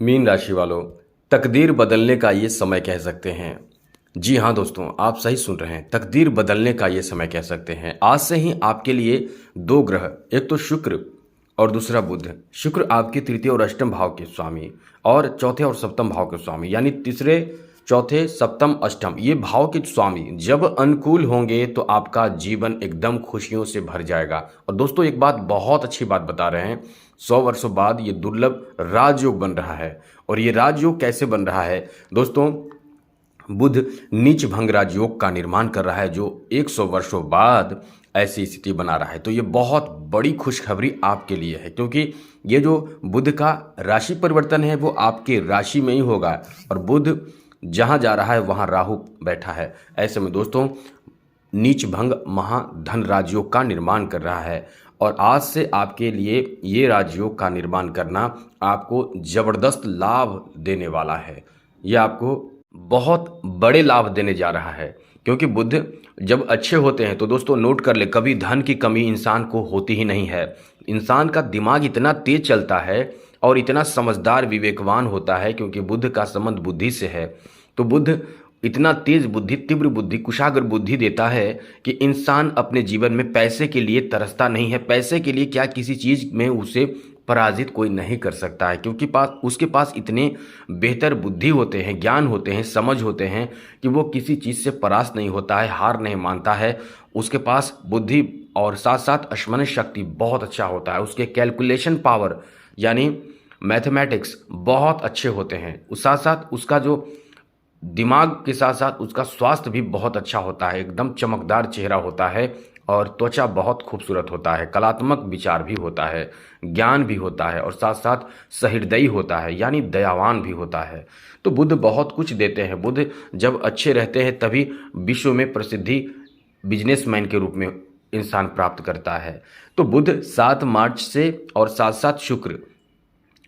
Mean राशि वालों, तकदीर बदलने का ये समय कह सकते हैं। जी हाँ दोस्तों, आप सही सुन रहे हैं। तकदीर बदलने का ये समय कह सकते हैं। आज से ही आपके लिए दो ग्रह, एक तो शुक्र और दूसरा बुध। शुक्र आपके तृतीय और अष्टम भाव के स्वामी और चौथे और सप्तम भाव के स्वामी, यानी तीसरे, चौथे, सप्तम, अष्टम, ये भाव के स्वामी जब अनुकूल होंगे तो आपका जीवन एकदम खुशियों से भर जाएगा। और दोस्तों एक बात, बहुत अच्छी बात बता रहे हैं, 100 वर्षों बाद ये दुर्लभ राजयोग बन रहा है। और ये राजयोग कैसे बन रहा है दोस्तों? बुध नीच भंग राजयोग का निर्माण कर रहा है, जो 100 वर्षों बाद ऐसी स्थिति बना रहा है। तो ये बहुत बड़ी खुशखबरी आपके लिए है, क्योंकि ये जो बुध का राशि परिवर्तन है वो आपके राशि में ही होगा। और बुध जहां जा रहा है वहां राहु बैठा है। ऐसे में दोस्तों नीच भंग महाधन राजयोग का निर्माण कर रहा है। और आज से आपके लिए ये राजयोग का निर्माण करना आपको जबरदस्त लाभ देने वाला है। ये आपको बहुत बड़े लाभ देने जा रहा है, क्योंकि बुध जब अच्छे होते हैं तो दोस्तों नोट कर ले, कभी धन की कमी इंसान को होती ही नहीं है। इंसान का दिमाग इतना तेज चलता है और इतना समझदार विवेकवान होता है, क्योंकि बुध का संबंध बुद्धि से है। तो बुध इतना तेज बुद्धि, तीव्र बुद्धि, कुशाग्र बुद्धि देता है कि इंसान अपने जीवन में पैसे के लिए तरसता नहीं है। पैसे के लिए क्या, किसी चीज़ में उसे पराजित कोई नहीं कर सकता है, क्योंकि उसके पास इतने बेहतर बुद्धि होते हैं, ज्ञान होते हैं, समझ होते हैं कि वो किसी चीज़ से परास्त नहीं होता है, हार नहीं मानता है। उसके पास बुद्धि और साथ साथ स्मरण शक्ति बहुत अच्छा होता है। उसके कैलकुलेशन पावर यानी मैथमेटिक्स बहुत अच्छे होते हैं। उस साथ साथ उसका जो दिमाग के साथ साथ उसका स्वास्थ्य भी बहुत अच्छा होता है। एकदम चमकदार चेहरा होता है और त्वचा बहुत खूबसूरत होता है। कलात्मक विचार भी होता है, ज्ञान भी होता है और साथ साथ सहृदयी होता है, यानी दयावान भी होता है। तो बुध बहुत कुछ देते हैं। बुध जब अच्छे रहते हैं तभी विश्व में प्रसिद्धि बिजनेसमैन के रूप में इंसान प्राप्त करता है। तो बुध 7 मार्च से और साथ साथ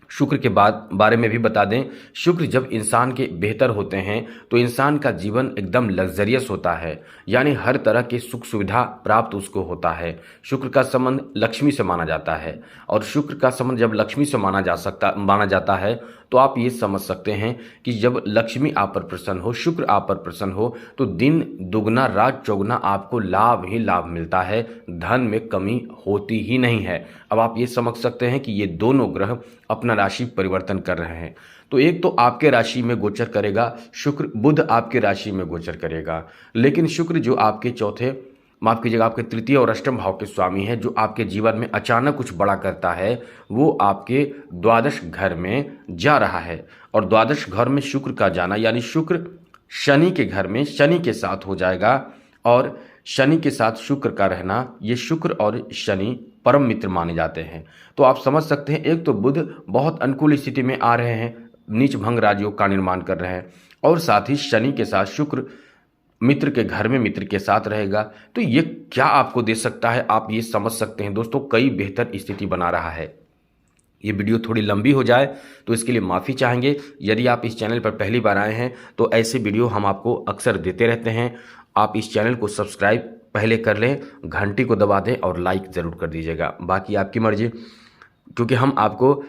शुक्र के बाद बारे में भी बता दें, शुक्र जब इंसान के बेहतर होते हैं तो इंसान का जीवन एकदम लग्जरियस होता है, यानी हर तरह की सुख सुविधा प्राप्त उसको होता है। शुक्र का संबंध लक्ष्मी से माना जाता है, और शुक्र का संबंध जब लक्ष्मी से माना जाता है तो आप ये समझ सकते हैं कि जब लक्ष्मी आप पर प्रसन्न हो, शुक्र आप पर प्रसन्न हो, तो दिन दुगना रात चौगुना आपको लाभ ही लाभ मिलता है। धन में कमी होती ही नहीं है। अब आप ये समझ सकते हैं कि ये दोनों ग्रह अपना राशि परिवर्तन कर रहे हैं। तो एक तो आपके राशि में गोचर करेगा शुक्र, बुध आपके राशि में गोचर करेगा। लेकिन शुक्र जो आपके आपके तृतीय और अष्टम भाव के स्वामी है, जो आपके जीवन में अचानक कुछ बड़ा करता है, वो आपके द्वादश घर में जा रहा है। और द्वादश घर में शुक्र का जाना, यानी शुक्र शनि के घर में शनि के साथ हो जाएगा। और शनि के साथ शुक्र का रहना, ये शुक्र और शनि परम मित्र माने जाते हैं। तो आप समझ सकते हैं, एक तो बुध बहुत अनुकूल स्थिति में आ रहे हैं, नीच भंग राजयोग का निर्माण कर रहे हैं, और साथ ही शनि के साथ शुक्र मित्र के घर में मित्र के साथ रहेगा। तो ये क्या आपको दे सकता है, आप ये समझ सकते हैं दोस्तों, कई बेहतर स्थिति बना रहा है। ये वीडियो थोड़ी लंबी हो जाए तो इसके लिए माफ़ी चाहेंगे। यदि आप इस चैनल पर पहली बार आए हैं तो ऐसे वीडियो हम आपको अक्सर देते रहते हैं। आप इस चैनल को सब्सक्राइब पहले कर लें, घंटी को दबा दें और लाइक ज़रूर कर दीजिएगा। बाकी आपकी मर्जी, क्योंकि हम आपको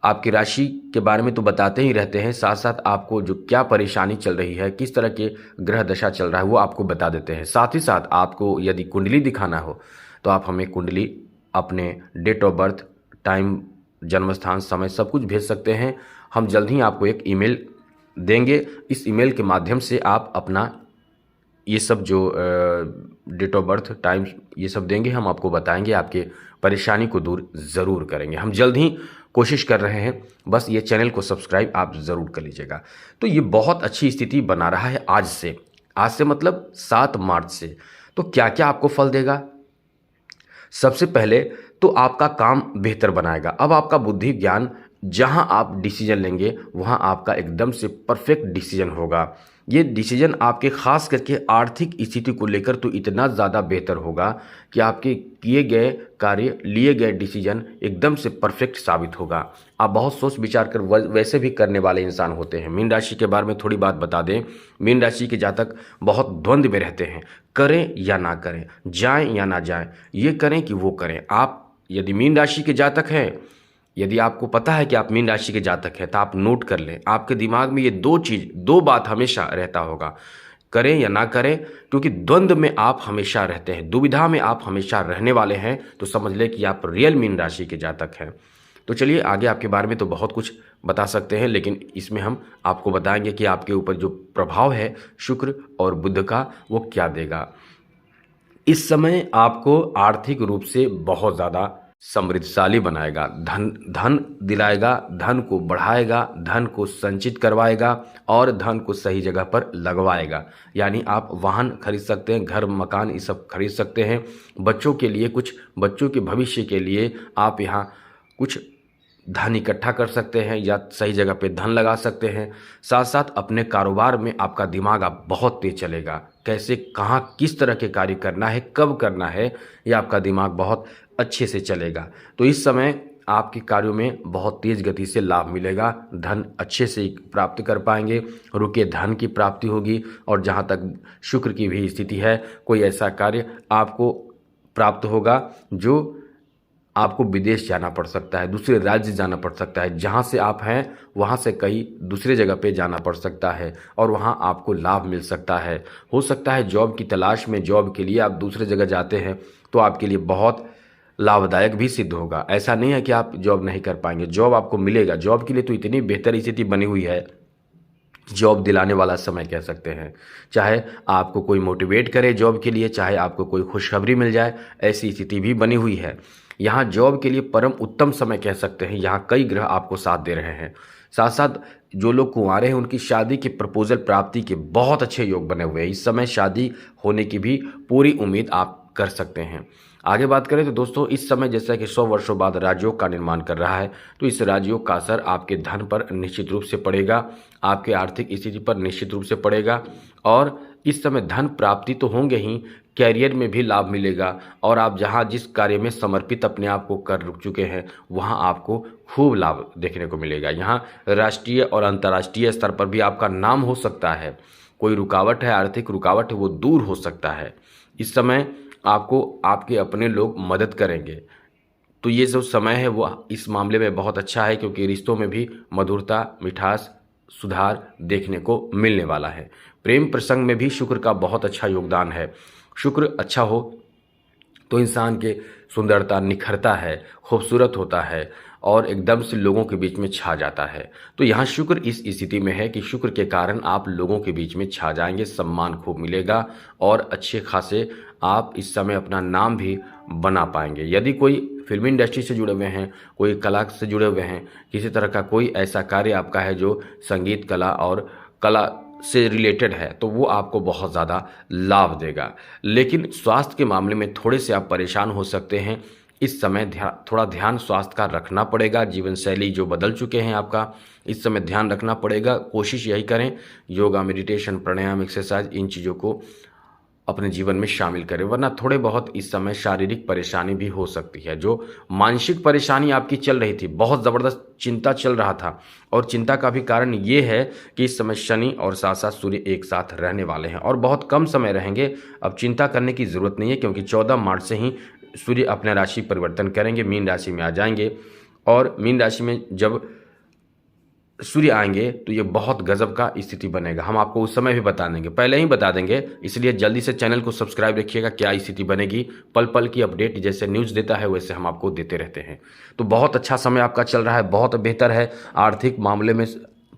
आपकी राशि के बारे में तो बताते ही रहते हैं, साथ साथ आपको जो क्या परेशानी चल रही है, किस तरह के ग्रह दशा चल रहा है, वो आपको बता देते हैं। साथ ही साथ आपको यदि कुंडली दिखाना हो तो आप हमें कुंडली, अपने डेट ऑफ बर्थ, टाइम, जन्म स्थान, समय सब कुछ भेज सकते हैं। हम जल्द ही आपको एक ईमेल देंगे। इस ईमेल के माध्यम से आप अपना ये सब जो डेट ऑफ बर्थ, टाइम, ये सब देंगे, हम आपको बताएंगे, आपके परेशानी को दूर ज़रूर करेंगे। हम जल्द ही कोशिश कर रहे हैं, बस ये चैनल को सब्सक्राइब आप ज़रूर कर लीजिएगा। तो ये बहुत अच्छी स्थिति बना रहा है आज से मतलब 7 मार्च से। तो क्या क्या आपको फल देगा? सबसे पहले तो आपका काम बेहतर बनाएगा। अब आपका बुद्धि ज्ञान, जहां आप डिसीजन लेंगे वहां आपका एकदम से परफेक्ट डिसीजन होगा। ये डिसीजन आपके खास करके आर्थिक स्थिति को लेकर तो इतना ज़्यादा बेहतर होगा कि आपके किए गए कार्य, लिए गए डिसीजन एकदम से परफेक्ट साबित होगा। आप बहुत सोच विचार कर वैसे भी करने वाले इंसान होते हैं। मीन राशि के बारे में थोड़ी बात बता दें। मीन राशि के जातक बहुत द्वंद्व में रहते हैं, करें या ना करें, जाएं या ना जाएं, ये करें कि वो करें। आप यदि मीन राशि के जातक हैं यदि आपको पता है कि आप मीन राशि के जातक हैं तो आप नोट कर लें, आपके दिमाग में ये दो बात हमेशा रहता होगा, करें या ना करें, क्योंकि द्वंद्व में आप हमेशा रहते हैं, दुविधा में आप हमेशा रहने वाले हैं। तो समझ लें कि आप रियल मीन राशि के जातक हैं। तो चलिए आगे आपके बारे में तो बहुत कुछ बता सकते हैं, लेकिन इसमें हम आपको बताएंगे कि आपके ऊपर जो प्रभाव है शुक्र और बुध का वो क्या देगा। इस समय आपको आर्थिक रूप से बहुत ज़्यादा समृद्धशाली बनाएगा, धन दिलाएगा, धन को बढ़ाएगा, धन को संचित करवाएगा और धन को सही जगह पर लगवाएगा। यानी आप वाहन खरीद सकते हैं, घर मकान ये सब खरीद सकते हैं। बच्चों के लिए कुछ, बच्चों के भविष्य के लिए आप यहाँ कुछ धन इकट्ठा कर सकते हैं या सही जगह पे धन लगा सकते हैं। साथ साथ अपने कारोबार में आपका दिमाग आप बहुत तेज चलेगा, कैसे कहाँ किस तरह के कार्य करना है, कब करना है, ये आपका दिमाग बहुत अच्छे से चलेगा। तो इस समय आपके कार्यों में बहुत तेज गति से लाभ मिलेगा, धन अच्छे से प्राप्त कर पाएंगे, रुके धन की प्राप्ति होगी। और जहाँ तक शुक्र की भी स्थिति है, कोई ऐसा कार्य आपको प्राप्त होगा जो आपको विदेश जाना पड़ सकता है, दूसरे राज्य जाना पड़ सकता है, जहाँ से आप हैं वहाँ से कहीं दूसरे जगह पे जाना पड़ सकता है और वहाँ आपको लाभ मिल सकता है। हो सकता है जॉब की तलाश में, जॉब के लिए आप दूसरे जगह जाते हैं तो आपके लिए बहुत लाभदायक भी सिद्ध होगा। ऐसा नहीं है कि आप जॉब नहीं कर पाएंगे, जॉब आपको मिलेगा। जॉब के लिए तो इतनी बेहतर स्थिति बनी हुई है, जॉब दिलाने वाला समय कह सकते हैं। चाहे आपको कोई मोटिवेट करे जॉब के लिए, चाहे आपको कोई खुशखबरी मिल जाए, ऐसी स्थिति भी बनी हुई है। यहाँ जॉब के लिए परम उत्तम समय कह सकते हैं। यहाँ कई ग्रह आपको साथ दे रहे हैं। साथ साथ जो लोग कुंवारे हैं उनकी शादी के प्रपोजल प्राप्ति के बहुत अच्छे योग बने हुए हैं। इस समय शादी होने की भी पूरी उम्मीद आप कर सकते हैं। आगे बात करें तो दोस्तों, इस समय जैसा कि 100 वर्षों बाद राजयोग का निर्माण कर रहा है, तो इस राजयोग का असर आपके धन पर निश्चित रूप से पड़ेगा, आपके आर्थिक स्थिति पर निश्चित रूप से पड़ेगा। और इस समय धन प्राप्ति तो होंगे ही, कैरियर में भी लाभ मिलेगा और आप जहां जिस कार्य में समर्पित अपने आप को कर रुक चुके हैं वहां आपको खूब लाभ देखने को मिलेगा। यहां राष्ट्रीय और अंतर्राष्ट्रीय स्तर पर भी आपका नाम हो सकता है। कोई रुकावट है, आर्थिक रुकावट है, वो दूर हो सकता है। इस समय आपको आपके अपने लोग मदद करेंगे। तो ये जो समय है वो इस मामले में बहुत अच्छा है, क्योंकि रिश्तों में भी मधुरता, मिठास, सुधार देखने को मिलने वाला है। प्रेम प्रसंग में भी शुक्र का बहुत अच्छा योगदान है। शुक्र अच्छा हो तो इंसान के सुंदरता निखरता है, खूबसूरत होता है और एकदम से लोगों के बीच में छा जाता है। तो यहाँ शुक्र इस स्थिति में है कि शुक्र के कारण आप लोगों के बीच में छा जाएंगे, सम्मान खूब मिलेगा और अच्छे खासे आप इस समय अपना नाम भी बना पाएंगे। यदि कोई फिल्म इंडस्ट्री से जुड़े हुए हैं, कोई कला से जुड़े हुए हैं, किसी तरह का कोई ऐसा कार्य आपका है जो संगीत कला और कला से रिलेटेड है, तो वो आपको बहुत ज़्यादा लाभ देगा। लेकिन स्वास्थ्य के मामले में थोड़े से आप परेशान हो सकते हैं। इस समय थोड़ा ध्यान स्वास्थ्य का रखना पड़ेगा। जीवन शैली जो बदल चुके हैं आपका, इस समय ध्यान रखना पड़ेगा। कोशिश यही करें, योगा, मेडिटेशन, प्राणायाम, एक्सरसाइज, इन चीज़ों को अपने जीवन में शामिल करें, वरना थोड़े बहुत इस समय शारीरिक परेशानी भी हो सकती है। जो मानसिक परेशानी आपकी चल रही थी, बहुत ज़बरदस्त चिंता चल रहा था, और चिंता का भी कारण ये है कि इस समय शनि और साथ साथ सूर्य एक साथ रहने वाले हैं और बहुत कम समय रहेंगे। अब चिंता करने की ज़रूरत नहीं है, क्योंकि 14 मार्च से ही सूर्य अपना राशि परिवर्तन करेंगे, मीन राशि में आ जाएंगे। और मीन राशि में जब सूर्य आएंगे तो ये बहुत गजब का स्थिति बनेगा। हम आपको उस समय भी बता देंगे, पहले ही बता देंगे, इसलिए जल्दी से चैनल को सब्सक्राइब रखिएगा। क्या स्थिति बनेगी, पल पल की अपडेट जैसे न्यूज़ देता है वैसे हम आपको देते रहते हैं। तो बहुत अच्छा समय आपका चल रहा है, बहुत बेहतर है। आर्थिक मामले में,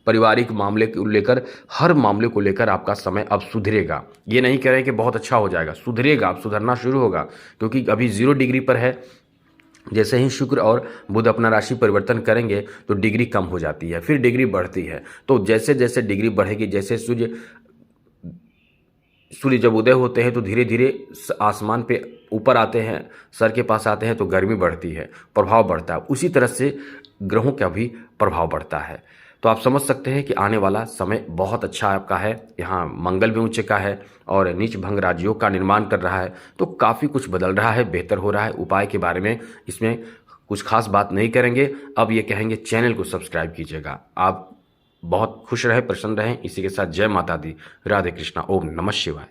पारिवारिक मामले को लेकर, हर मामले को लेकर आपका समय अब सुधरेगा। ये नहीं कह रहे कि बहुत अच्छा हो जाएगा, सुधरेगा, अब सुधरना शुरू होगा, क्योंकि अभी 0 डिग्री पर है। जैसे ही शुक्र और बुध अपना राशि परिवर्तन करेंगे तो डिग्री कम हो जाती है, फिर डिग्री बढ़ती है। तो जैसे जैसे डिग्री बढ़ेगी, जैसे सूर्य जब उदय होते हैं तो धीरे धीरे आसमान पे ऊपर आते हैं, सर के पास आते हैं तो गर्मी बढ़ती है, प्रभाव बढ़ता है। उसी तरह से ग्रहों का भी प्रभाव बढ़ता है। तो आप समझ सकते हैं कि आने वाला समय बहुत अच्छा आपका है। यहाँ मंगल भी ऊंचे का है और नीच भंग राजयोग का निर्माण कर रहा है, तो काफ़ी कुछ बदल रहा है, बेहतर हो रहा है। उपाय के बारे में इसमें कुछ खास बात नहीं करेंगे, अब ये कहेंगे चैनल को सब्सक्राइब कीजिएगा। आप बहुत खुश रहें, प्रसन्न रहें। इसी के साथ जय माता दी, राधे कृष्णा, ओम नमः शिवाय।